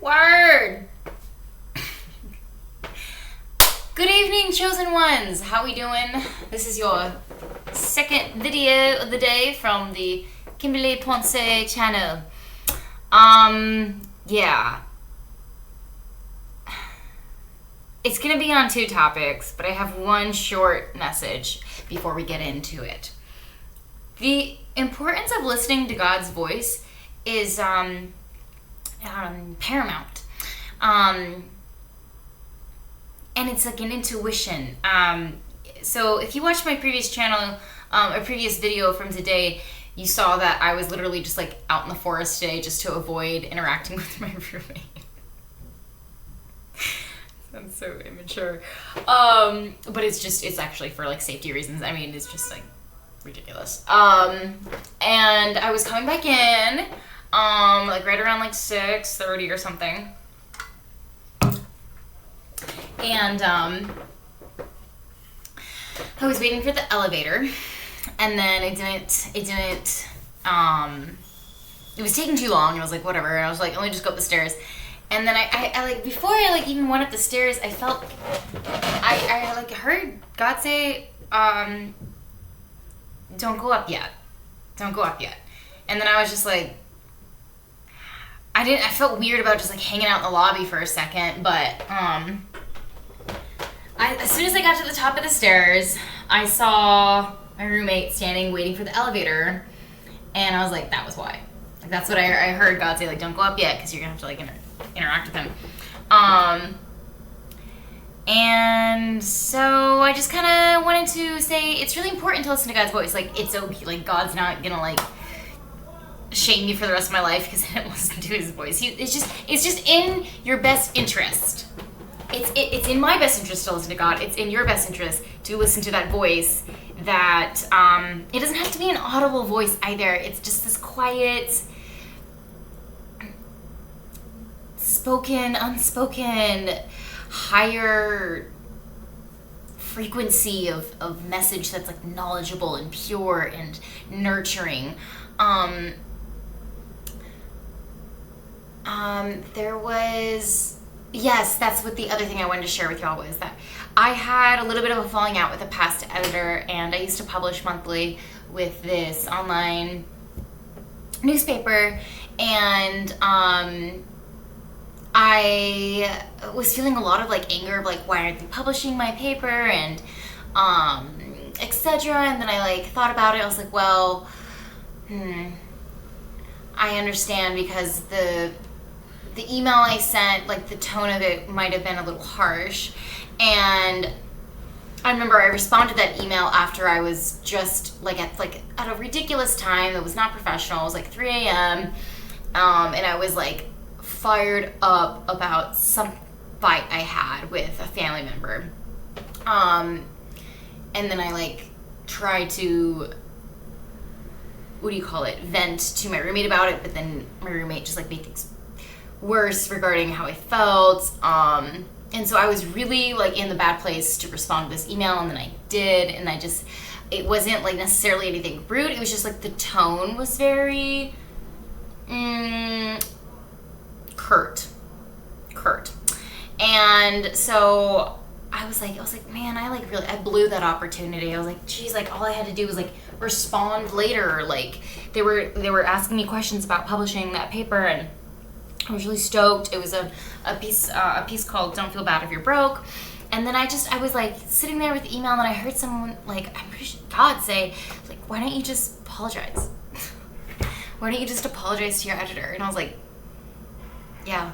Word! Good evening, chosen ones. How we doing? This is your second video of the day from the Kimberlee Ponce channel. Yeah. It's gonna be on two topics, but I have one short message before we get into it. The importance of listening to God's voice is paramount. And it's like an intuition. So if you watched my previous channel, a previous video from today, you saw that I was literally just like out in the forest today just to avoid interacting with my roommate. Sounds so immature. But it's actually for like safety reasons. I mean, it's just like ridiculous. And I was coming back in, like right around like 6:30 or something. And I was waiting for the elevator, and then it was taking too long, and I was like, whatever, and I was like, let me just go up the stairs. And then I like, before I like even went up the stairs, I felt, I like heard God say, don't go up yet. Don't go up yet. And then I was just like, I felt weird about just like hanging out in the lobby for a second, but as soon as I got to the top of the stairs, I saw my roommate standing waiting for the elevator, and I was like, that was why. Like, that's what I heard God say, like, don't go up yet, because you're gonna have to like interact with him. And so I just kind of wanted to say it's really important to listen to God's voice. Like, it's okay. Like, God's not gonna like shame me for the rest of my life because I didn't listen to his voice. It's just in your best interest. It's in my best interest to listen to God. It's in your best interest to listen to that voice. That it doesn't have to be an audible voice either. It's just this quiet, spoken, unspoken, higher frequency of message that's like knowledgeable and pure and nurturing. There was, yes, that's what the other thing I wanted to share with y'all was that I had a little bit of a falling out with a past editor, and I used to publish monthly with this online newspaper, and I was feeling a lot of like anger of like, why aren't they publishing my paper, and etc. And then I like thought about it. I was like, well, I understand, because the email I sent, like the tone of it might have been a little harsh. And I remember I responded to that email after I was just like at a ridiculous time that was not professional. It was like 3 a.m. And I was like fired up about some fight I had with a family member. And then I like tried to, vent to my roommate about it, but then my roommate just like made things worse regarding how I felt. And so I was really like in the bad place to respond to this email, and then I did, and it wasn't like necessarily anything rude. It was just like the tone was very curt. And so I was like, man, I blew that opportunity. I was like, geez, like all I had to do was like respond later. Like they were asking me questions about publishing that paper, and I was really stoked. It was a piece called "Don't Feel Bad If You're Broke," and then I was like sitting there with the email, and I heard someone, like, I'm pretty sure God say, like, why don't you just apologize? Why don't you just apologize to your editor? And I was like, yeah,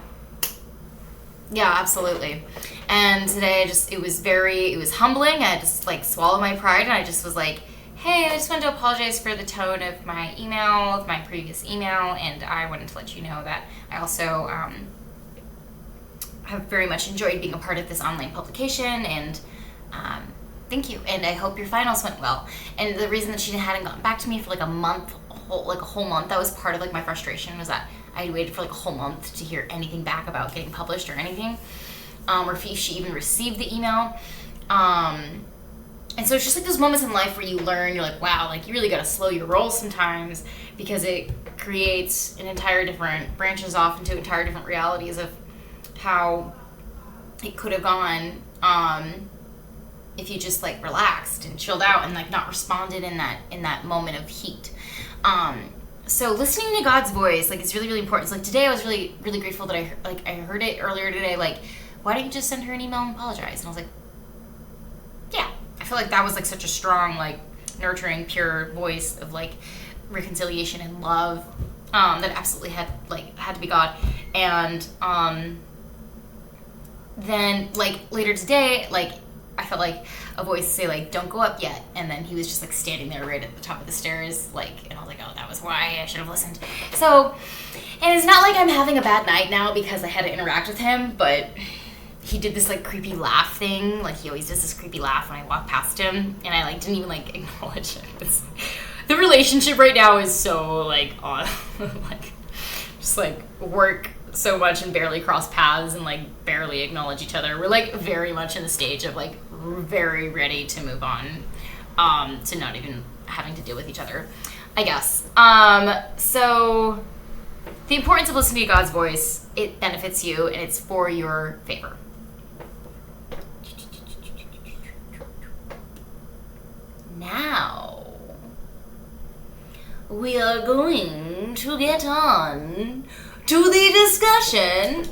absolutely. And today it was humbling. I just like swallowed my pride, and I just was like, hey, I just wanted to apologize for the tone of my email, of my previous email, and I wanted to let you know that I also have very much enjoyed being a part of this online publication, and thank you, and I hope your finals went well. And the reason that she hadn't gotten back to me for like a whole month, that was part of like my frustration, was that I had waited for like a whole month to hear anything back about getting published or anything, or if she even received the email. And so it's just like those moments in life where you learn, you're like, wow, like you really gotta slow your roll sometimes, because it creates branches off into entire different realities of how it could have gone if you just like relaxed and chilled out and like not responded in that moment of heat. So listening to God's voice, like, is really, really important. So like today I was really, really grateful that I heard it earlier today, like, why don't you just send her an email and apologize? And I was like, yeah. I feel like that was like such a strong, like, nurturing, pure voice of like reconciliation and love that absolutely had to be God. And then like later today, like I felt like a voice say like, don't go up yet. And then he was just like standing there right at the top of the stairs, like, and I was like, oh, that was why I should have listened. So, and it's not like I'm having a bad night now because I had to interact with him, but he did this like creepy laugh thing. Like he always does this creepy laugh when I walk past him, and I like didn't even like acknowledge it. The relationship right now is so like on, like just like work so much and barely cross paths and like barely acknowledge each other. We're like very much in the stage of like very ready to move on to not even having to deal with each other, I guess. So the importance of listening to God's voice, it benefits you and it's for your favor. Now we are going to get on to the discussion.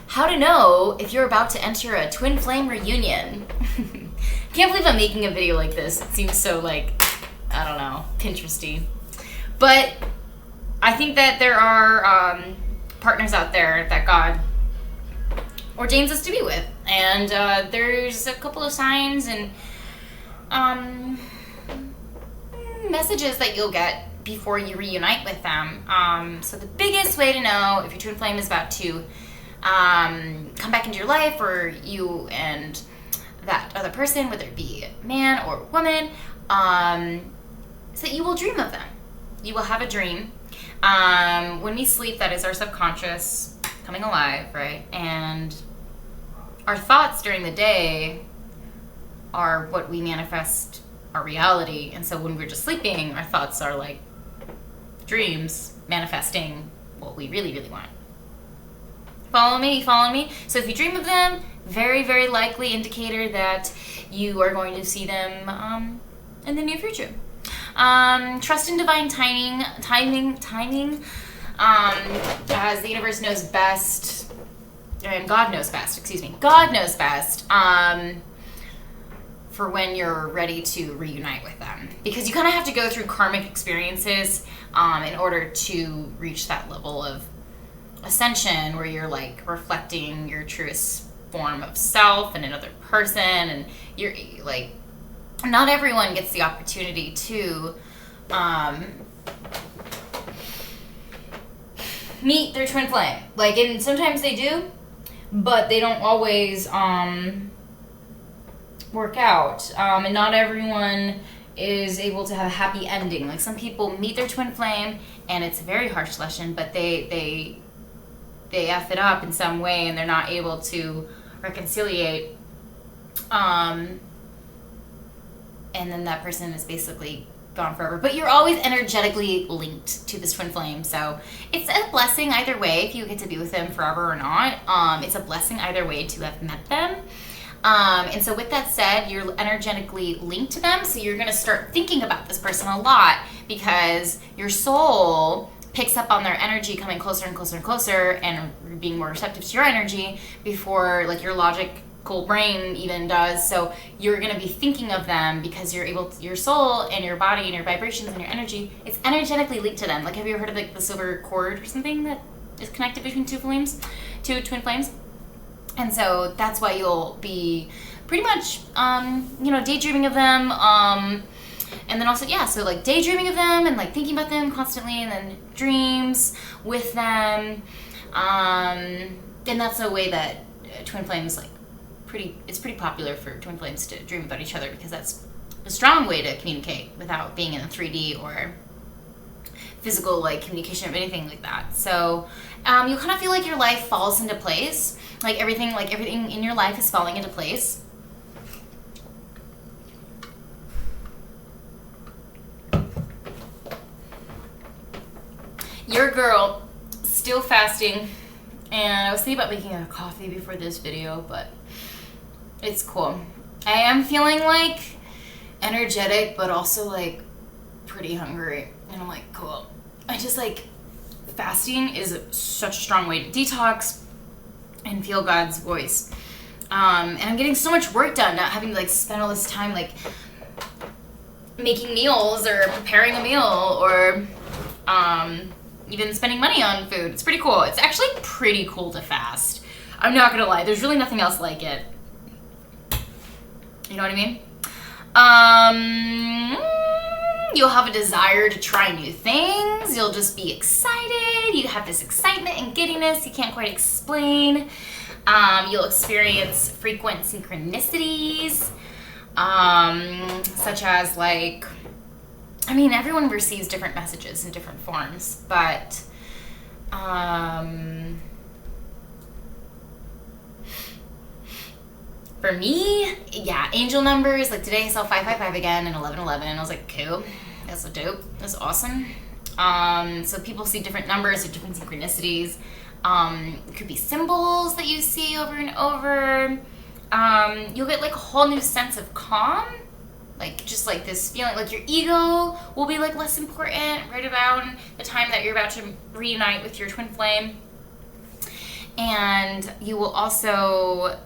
How to know if you're about to enter a twin flame reunion. Can't believe I'm making a video like this. It seems so like, I don't know, Pinteresty. But I think that there are partners out there that God ordains us to be with. And there's a couple of signs and messages that you'll get before you reunite with them. So the biggest way to know if your twin flame is about to come back into your life, or you and that other person, whether it be man or woman, is that you will dream of them. You will have a dream. When we sleep, that is our subconscious coming alive, right? And our thoughts during the day are what we manifest our reality. And so when we're just sleeping, our thoughts are like dreams manifesting what we really, really want. Follow me? So if you dream of them, very, very likely indicator that you are going to see them in the near future. Trust in divine timing, as the universe knows best, and God knows best, God knows best, for when you're ready to reunite with them. Because you kind of have to go through karmic experiences in order to reach that level of ascension where you're like reflecting your truest form of self in another person, and you're like, not everyone gets the opportunity to meet their twin flame. Like, and sometimes they do, but they don't always work out. And not everyone is able to have a happy ending. Like, some people meet their twin flame and it's a very harsh lesson, but they F it up in some way and they're not able to reconciliate. And then that person is basically gone forever. But you're always energetically linked to this twin flame. So it's a blessing either way if you get to be with them forever or not. It's a blessing either way to have met them. And so with that said, you're energetically linked to them. So you're going to start thinking about this person a lot because your soul picks up on their energy coming closer and closer and closer and being more receptive to your energy before like your logical brain even does. So you're going to be thinking of them because you're able to, your soul and your body and your vibrations and your energy, it's energetically linked to them. Like, have you ever heard of like the silver cord or something that is connected between two twin flames? And so that's why you'll be pretty much, daydreaming of them. And then also, so like daydreaming of them and like thinking about them constantly, and then dreams with them. And that's a way that twin flames it's pretty popular for twin flames to dream about each other, because that's a strong way to communicate without being in a 3D or physical like communication or anything like that. So you kind of feel like your life falls into place. Like everything in your life is falling into place. Your girl still fasting, and I was thinking about making a coffee before this video, but it's cool. I am feeling like energetic, but also like pretty hungry, and I'm like, cool. I just like, fasting is such a strong way to detox and feel God's voice. And I'm getting so much work done, not having to like spend all this time like making meals or preparing a meal or even spending money on food. It's pretty cool. It's actually pretty cool to fast. I'm not gonna lie, there's really nothing else like it. You know what I mean? You'll have a desire to try new things. You'll just be excited. You have this excitement and giddiness you can't quite explain. You'll experience frequent synchronicities, such as like, I mean, everyone receives different messages in different forms, but for me, yeah, angel numbers, like today I saw 555 again and 1111, and I was like, cool, that's so dope, that's awesome. So people see different numbers or different synchronicities. It could be symbols that you see over and over. You'll get like a whole new sense of calm, like just like this feeling like your ego will be like less important right around the time that you're about to reunite with your twin flame. And you will also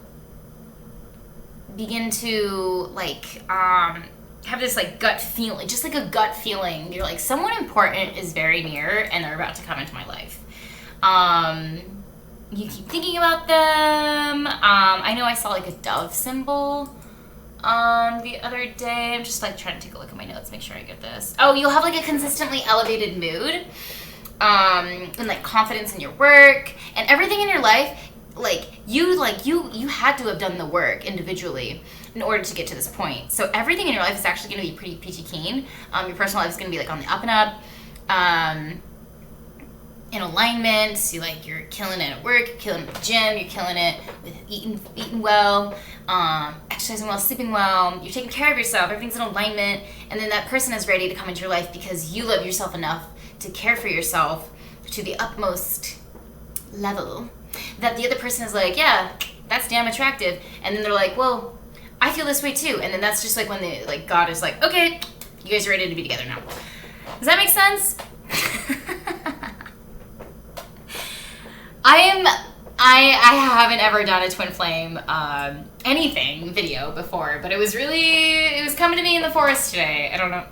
begin to like have this like gut feeling, just like a gut feeling. You're like, someone important is very near and they're about to come into my life. You keep thinking about them. I know I saw like a dove symbol the other day. I'm just like trying to take a look at my notes, make sure I get this. Oh, you'll have like a consistently elevated mood, and like confidence in your work and everything in your life. You had to have done the work individually in order to get to this point. So everything in your life is actually going to be pretty peachy keen. Your personal life is going to be like on the up and up. In alignment, so you're killing it at work, you're killing it at the gym, you're killing it with eating well, exercising well, sleeping well, you're taking care of yourself, everything's in alignment, and then that person is ready to come into your life because you love yourself enough to care for yourself to the utmost level that the other person is like, yeah, that's damn attractive, and then they're like, well, I feel this way too, and then that's just like when God is like, okay, you guys are ready to be together now. Does that make sense? I haven't ever done a twin flame anything video before, but it was coming to me in the forest today. I don't know.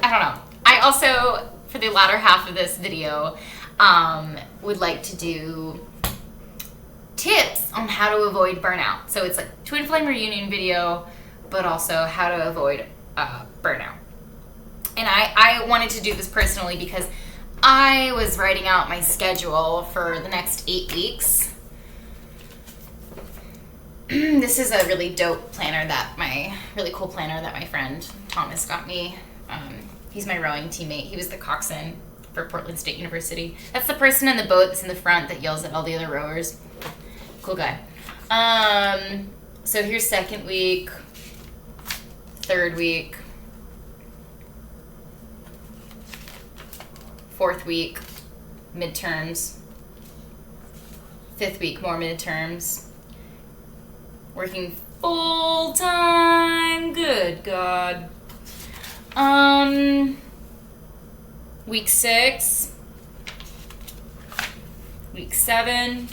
I also, for the latter half of this video, would like to do tips on how to avoid burnout. So it's like twin flame reunion video, but also how to avoid burnout. And I wanted to do this personally because I was writing out my schedule for the next 8 weeks. This is a really dope planner really cool planner that my friend Ponce got me. He's my rowing teammate. He was the coxswain for Portland State University. That's the person in the boat that's in the front that yells at all the other rowers. Cool guy. So here's second week, third week, fourth week, midterms, fifth week, more midterms, working full time, good God. Week 6, week 7,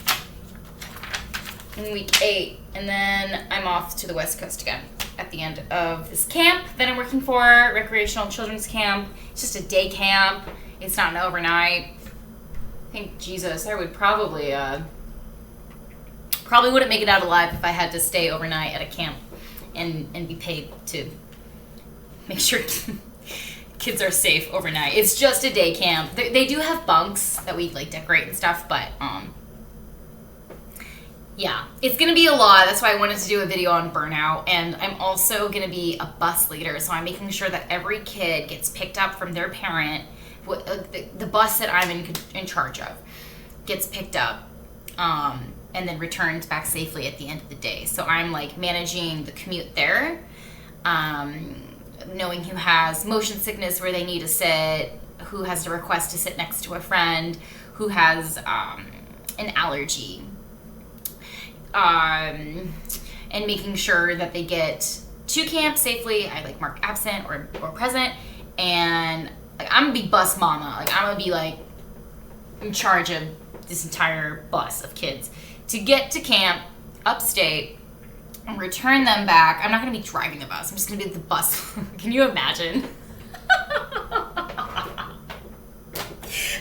and week 8, and then I'm off to the West Coast again at the end of this camp that I'm working for, recreational children's camp. It's just a day camp. It's not an overnight. I think, Jesus, I would probably wouldn't make it out alive if I had to stay overnight at a camp and be paid to make sure kids are safe overnight. It's just a day camp. They do have bunks that we decorate and stuff, but yeah, it's gonna be a lot. That's why I wanted to do a video on burnout. And I'm also gonna be a bus leader, so I'm making sure that every kid gets picked up from their parent. The bus that I'm in charge of gets picked up and then returned back safely at the end of the day. So I'm managing the commute there, knowing who has motion sickness where they need to sit, who has to request to sit next to a friend, who has an allergy. And making sure that they get to camp safely. I like mark absent or present, and like I'm gonna be bus mama. Like I'm gonna be like in charge of this entire bus of kids to get to camp upstate and return them back. I'm not gonna be driving the bus. I'm just gonna be the bus. Can you imagine?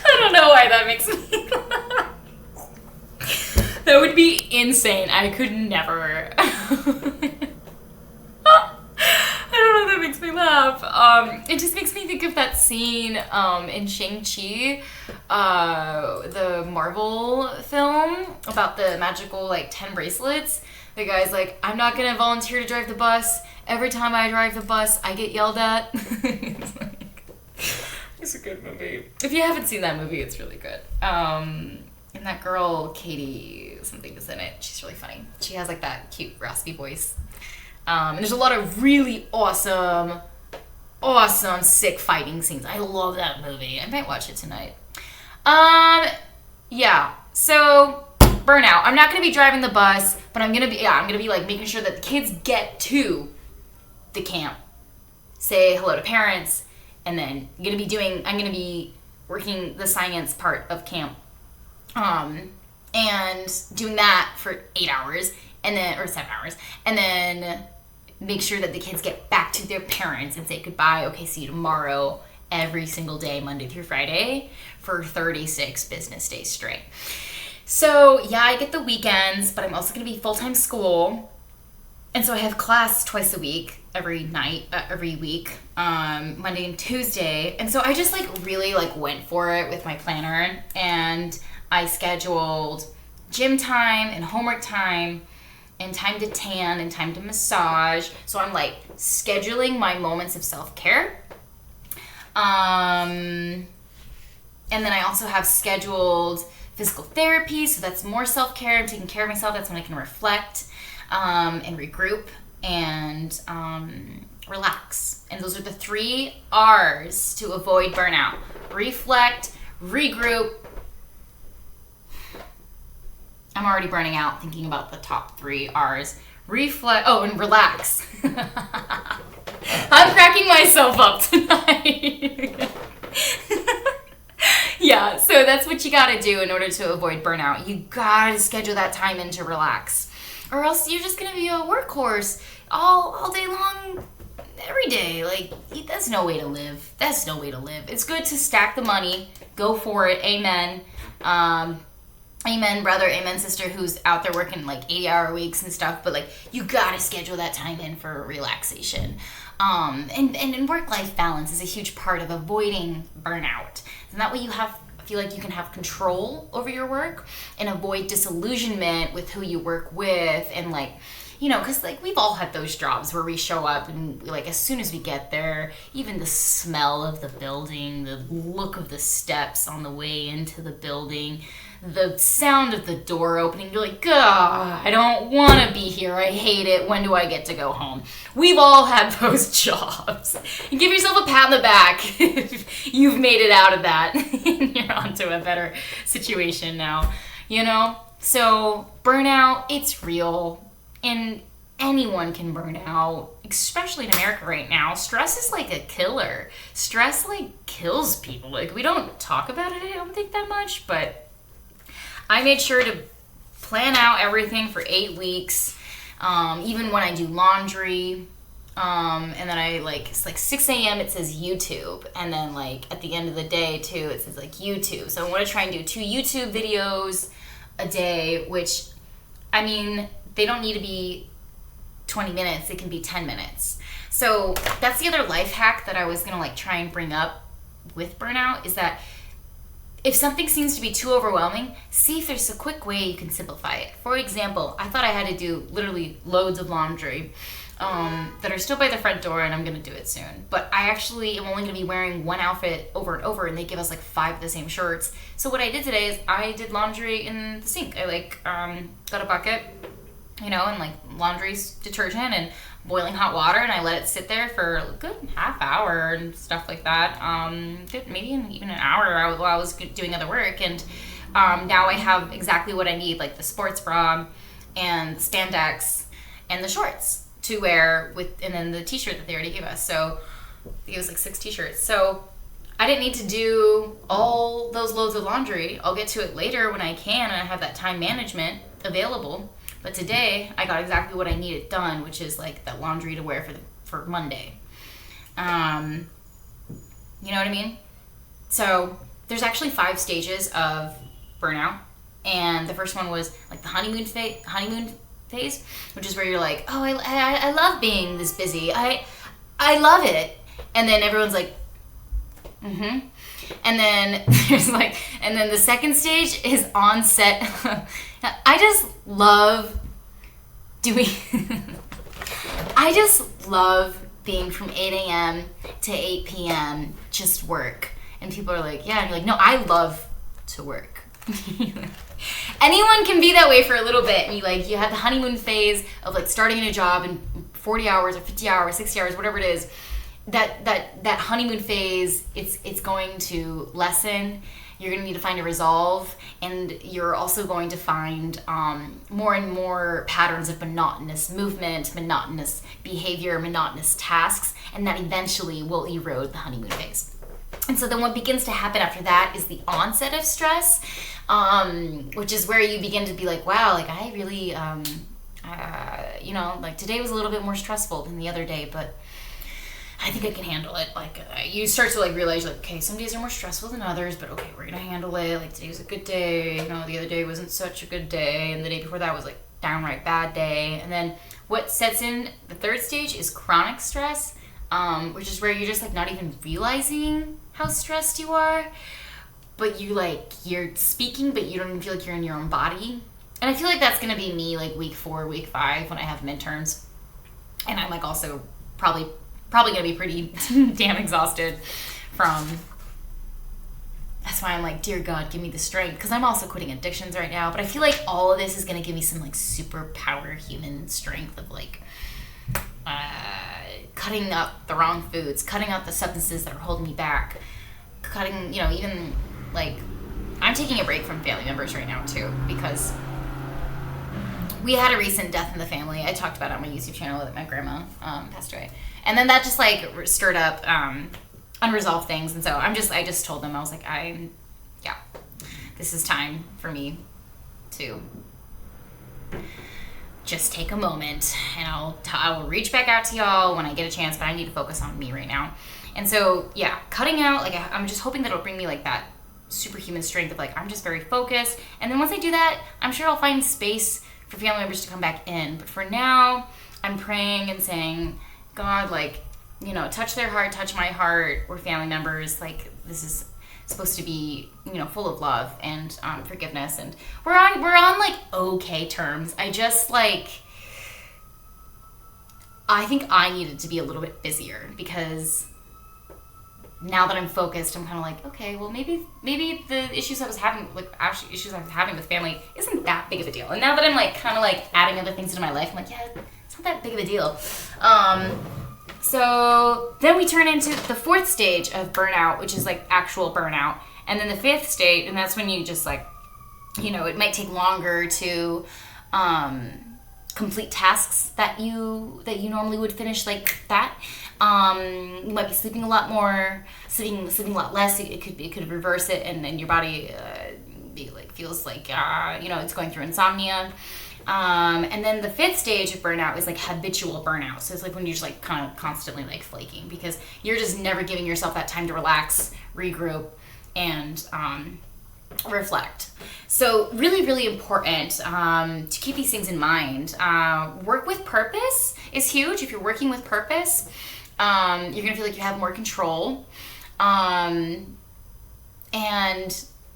I don't know why that makes me laugh. That would be insane. I could never. I don't know, that makes me laugh. It just makes me think of that scene in Shang-Chi, the Marvel film about the magical 10 bracelets. The guy's like, I'm not gonna volunteer to drive the bus. Every time I drive the bus, I get yelled at. It's a good movie. If you haven't seen that movie, it's really good. And that girl, Katie something, is in it. She's really funny. She has that cute, raspy voice. And there's a lot of really awesome, sick fighting scenes. I love that movie. I might watch it tonight. Yeah. So, Burnout. I'm not going to be driving the bus, but I'm going to be making sure that the kids get to the camp. Say hello to parents, and then I'm going to be working the science part of camp. And doing that for 8 hours, or 7 hours, and then make sure that the kids get back to their parents and say goodbye. Okay, see you tomorrow, every single day, Monday through Friday, for 36 business days straight. So, yeah, I get the weekends, but I'm also going to be full-time school. And so I have class twice a week, every week, Monday and Tuesday. And so I just really went for it with my planner, and I scheduled gym time and homework time and time to tan and time to massage. So I'm scheduling my moments of self-care. And then I also have scheduled physical therapy. So that's more self-care. I'm taking care of myself. That's when I can reflect and regroup and relax. And those are the 3 R's to avoid burnout. Reflect, regroup. I'm already burning out thinking about the top 3 R's. Reflect. Oh, and relax. I'm cracking myself up tonight. Yeah, so that's what you gotta do in order to avoid burnout. You gotta schedule that time in to relax. Or else you're just gonna be a workhorse all day long, every day. That's no way to live. That's no way to live. It's good to stack the money. Go for it. Amen. Amen, brother, amen, sister, who's out there working 80-hour weeks and stuff, but you gotta schedule that time in for relaxation. And work-life balance is a huge part of avoiding burnout. And that way you feel like you can have control over your work and avoid disillusionment with who you work with, and because we've all had those jobs where we show up and as soon as we get there, even the smell of the building, the look of the steps on the way into the building, the sound of the door opening, you're like, God, I don't want to be here. I hate it. When do I get to go home? We've all had those jobs. And give yourself a pat on the back if you've made it out of that and you're onto a better situation now, So burnout, it's real. And anyone can burn out, especially in America right now. Stress is a killer. Stress kills people. We don't talk about it, I don't think, that much, but I made sure to plan out everything for 8 weeks, even when I do laundry. And then it's 6 a.m. it says YouTube. And then at the end of the day too, it says YouTube. So I want to try and do 2 YouTube videos a day, which, they don't need to be 20 minutes. It can be 10 minutes. So that's the other life hack that I was going to try and bring up with burnout, is that if something seems to be too overwhelming, see if there's a quick way you can simplify it. For example, I thought I had to do literally loads of laundry that are still by the front door, and I'm going to do it soon. But I actually am only going to be wearing one outfit over and over, and they give us 5 of the same shirts. So what I did today is I did laundry in the sink. I got a bucket, and like laundry's detergent and boiling hot water, and I let it sit there for a good half hour and stuff like that. Maybe even an hour while I was doing other work. And now I have exactly what I need, like the sports bra and the spandex and the shorts to wear and then the t-shirt that they already gave us. So it was like 6 t-shirts. So I didn't need to do all those loads of laundry. I'll get to it later when I can, and I have that time management available. But today I got exactly what I needed done, which is like that laundry to wear for Monday. You know what I mean? So there's actually 5 stages of burnout, and the first one was like the honeymoon phase, which is where you're like, oh, I love being this busy. I love it. And then everyone's like, mm-hmm. And then there's like, and then the second stage is onset. I just love being from 8 a.m. to 8 p.m. just work. And people are like, yeah. And you're like, no, I love to work. Anyone can be that way for a little bit. And you have the honeymoon phase of like starting a new job in 40 hours or 50 hours, 60 hours, whatever it is. That honeymoon phase, it's going to lessen. You're going to need to find a resolve, and you're also going to find more and more patterns of monotonous movement, monotonous behavior, monotonous tasks, and that eventually will erode the honeymoon phase. And so then what begins to happen after that is the onset of stress, which is where you begin to be like, wow, like I really, like today was a little bit more stressful than the other day, but I think I can handle it. Like you start to like realize like, okay, some days are more stressful than others, but okay, we're gonna handle it. Like today was a good day. The other day wasn't such a good day, and the day before that was like downright bad day. And then what sets in the third stage is chronic stress, which is where you're just like not even realizing how stressed you are, but you're speaking, but you don't even feel like you're in your own body. And I feel like that's gonna be me like week 4, week 5 when I have midterms, and I'm like also probably gonna be pretty damn exhausted from. That's why I'm like, dear God, give me the strength, because I'm also quitting addictions right now. But I feel like all of this is gonna give me some like superpower human strength of like cutting up the wrong foods, cutting out the substances that are holding me back, cutting, even like I'm taking a break from family members right now too, because we had a recent death in the family. I talked about it on my YouTube channel that my grandma passed away. And then that just like stirred up unresolved things. And so I just told them, I was like, this is time for me to just take a moment, and I will reach back out to y'all when I get a chance, but I need to focus on me right now. And so, yeah, cutting out, like I'm just hoping that it'll bring me like that superhuman strength of like, I'm just very focused. And then once I do that, I'm sure I'll find space for family members to come back in. But for now, I'm praying and saying, God, like, touch their heart, touch my heart. We're family members. Like, this is supposed to be, full of love and forgiveness. And we're on like okay terms. I just like, I think I needed to be a little bit busier, because now that I'm focused, I'm kind of like, okay, well maybe the issues I was having, with family isn't that big of a deal. And now that I'm like kind of like adding other things into my life, I'm like, yeah, it's not that big of a deal. So then we turn into the 4th stage of burnout, which is like actual burnout. And then the 5th stage, and that's when you just like, it might take longer to complete tasks that you normally would finish like that. You might be sleeping a lot more, sleeping a lot less. It could reverse it, and then your body feels like it's going through insomnia. And then the 5th stage of burnout is like habitual burnout. So it's like when you're just like kind of constantly like flaking, because you're just never giving yourself that time to relax, regroup, and reflect. So really, really important to keep these things in mind. Work with purpose is huge. If you're working with purpose, you're gonna feel like you have more control, and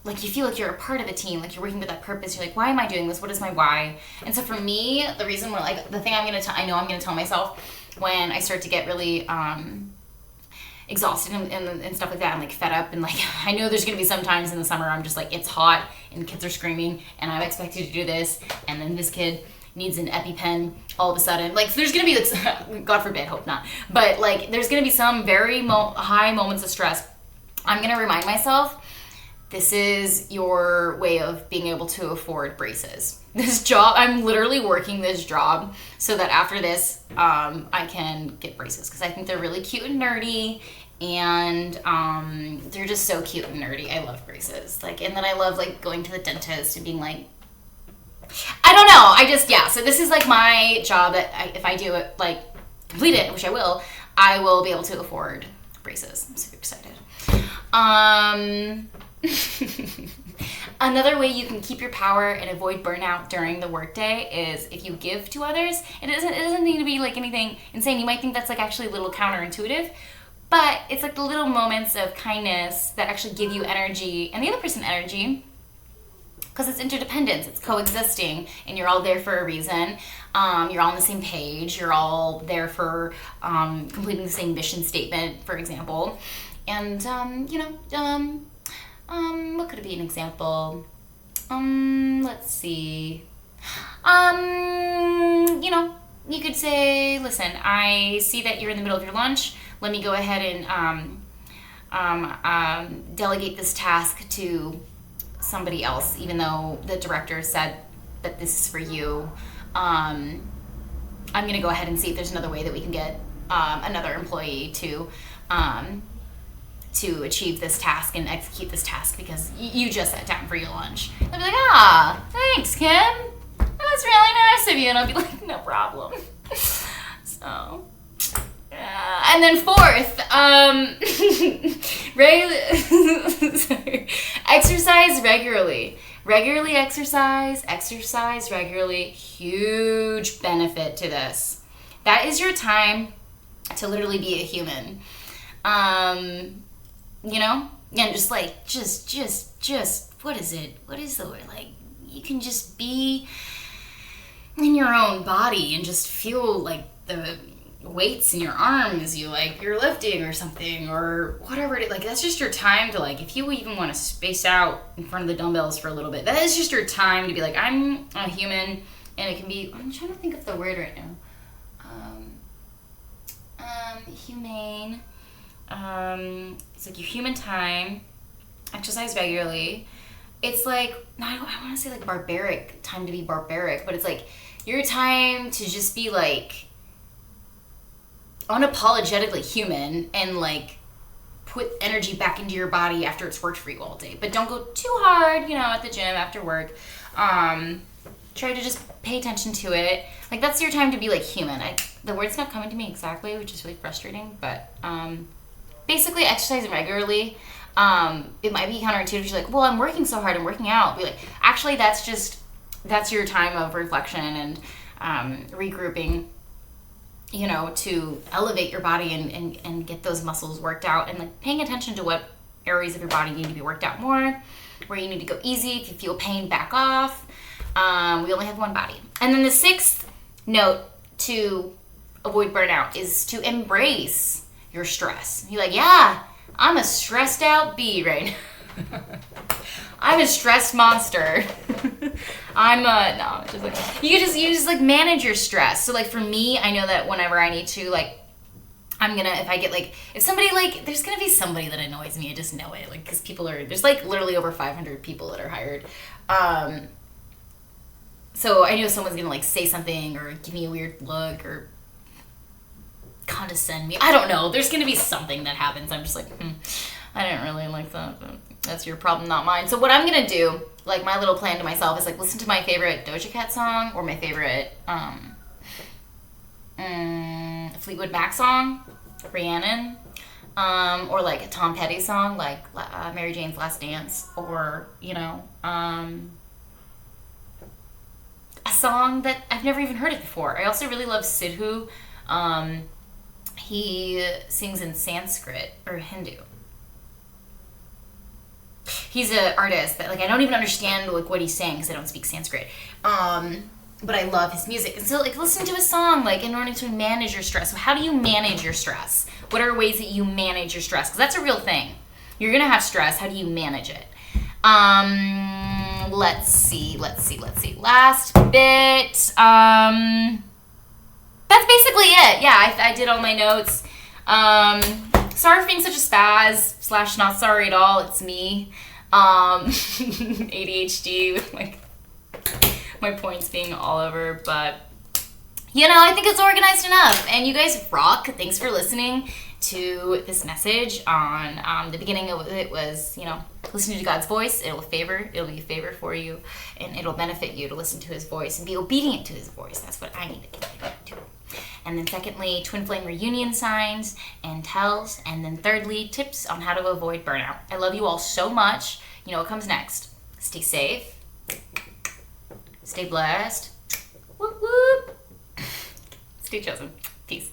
like you feel like you're a part of a team, like you're working with that purpose. You're like, why am I doing this? What is my why? And so for me, the reason why, like the thing I know I'm gonna tell myself when I start to get really exhausted and stuff like that, I'm like fed up, and like I know there's gonna be some times in the summer I'm just like, it's hot and kids are screaming and I'm expected to do this, and then this kid needs an EpiPen all of a sudden. Like, there's gonna be, God forbid, hope not, but like, there's gonna be some very high moments of stress. I'm gonna remind myself, this is your way of being able to afford braces. This job, I'm literally working this job so that after this, I can get braces, because I think they're really cute and nerdy, and they're just so cute and nerdy. I love braces. Like, and then I love like going to the dentist and being like, I don't know. So this is like my job that if I do it, like complete it, which I will be able to afford braces. I'm super excited. Another way you can keep your power and avoid burnout during the workday is if you give to others. It doesn't need to be like anything insane. You might think that's like actually a little counterintuitive, but it's like the little moments of kindness that actually give you energy and the other person energy, because it's interdependence, it's coexisting, and you're all there for a reason. You're all on the same page. You're all there for completing the same mission statement, for example. And what could it be an example? Let's see. You could say, listen, I see that you're in the middle of your lunch. Let me go ahead and delegate this task to somebody else, even though the director said that this is for you. I'm going to go ahead and see if there's another way that we can get another employee to achieve this task and execute this task, because you just sat down for your lunch. They'll be like, thanks, Kim. That's really nice of you. And I'll be like, no problem. So, and then fourth, exercise regularly. Regularly exercise regularly. Huge benefit to this. That is your time to literally be a human. And just what is it? What is the word? Like, you can just be in your own body and just feel like the weights in your arms, you're lifting or something, or whatever it is. Like, that's just your time to, like, if you even want to space out in front of the dumbbells for a little bit, that is just your time to be like, I'm a human. And it can be, I'm trying to think of the word right now. Humane. It's like your human time. Exercise regularly. It's like, I want to say like barbaric, time to be barbaric, but it's like your time to just be like unapologetically human and like put energy back into your body after it's worked for you all day. But don't go too hard, at the gym after work. Try to just pay attention to it. Like, that's your time to be like human. The word's not coming to me exactly, which is really frustrating, but basically exercise regularly. It might be counterintuitive. You're like, well, I'm working so hard, I'm working out. Be like, actually, that's your time of reflection and regrouping, to elevate your body and get those muscles worked out, and like paying attention to what areas of your body need to be worked out more, where you need to go easy. If you feel pain, back off. We only have one body. And then the sixth note to avoid burnout is to embrace your stress. You're like, yeah, I'm a stressed out bee right now. I'm a stressed monster. You just like manage your stress. So like for me, I know that whenever I need to, like, if somebody, like, there's gonna be somebody that annoys me, I just know it, like, because there's like literally over 500 people that are hired. So I know someone's gonna like say something or give me a weird look or condescend me. I don't know. There's gonna be something that happens. I'm just like, I didn't really like that. But that's your problem, not mine. So what I'm gonna do, like, my little plan to myself is like listen to my favorite Doja Cat song or my favorite Fleetwood Mac song, Rhiannon, or like a Tom Petty song like Mary Jane's Last Dance, or a song that I've never even heard it before. I also really love Sidhu. He sings in Sanskrit or Hindu. He's an artist that, like, I don't even understand like what he's saying because I don't speak Sanskrit. But I love his music. And so, like, listen to his song, like, in order to manage your stress. So how do you manage your stress? What are ways that you manage your stress? Because that's a real thing. You're going to have stress. How do you manage it? let's see. Last bit. That's basically it. Yeah, I did all my notes. Sorry for being such a spaz / not sorry at all. It's me. ADHD with my points being all over, but I think it's organized enough, and you guys rock. Thanks for listening to this message. On the beginning of it was, listening to God's voice. It'll be a favor for you, and it'll benefit you to listen to his voice and be obedient to his voice. That's what I need to do. And then secondly, twin flame reunion signs and tells. And then thirdly, tips on how to avoid burnout. I love you all so much. You know what comes next. Stay safe. Stay blessed. Whoop whoop. Stay chosen. Peace.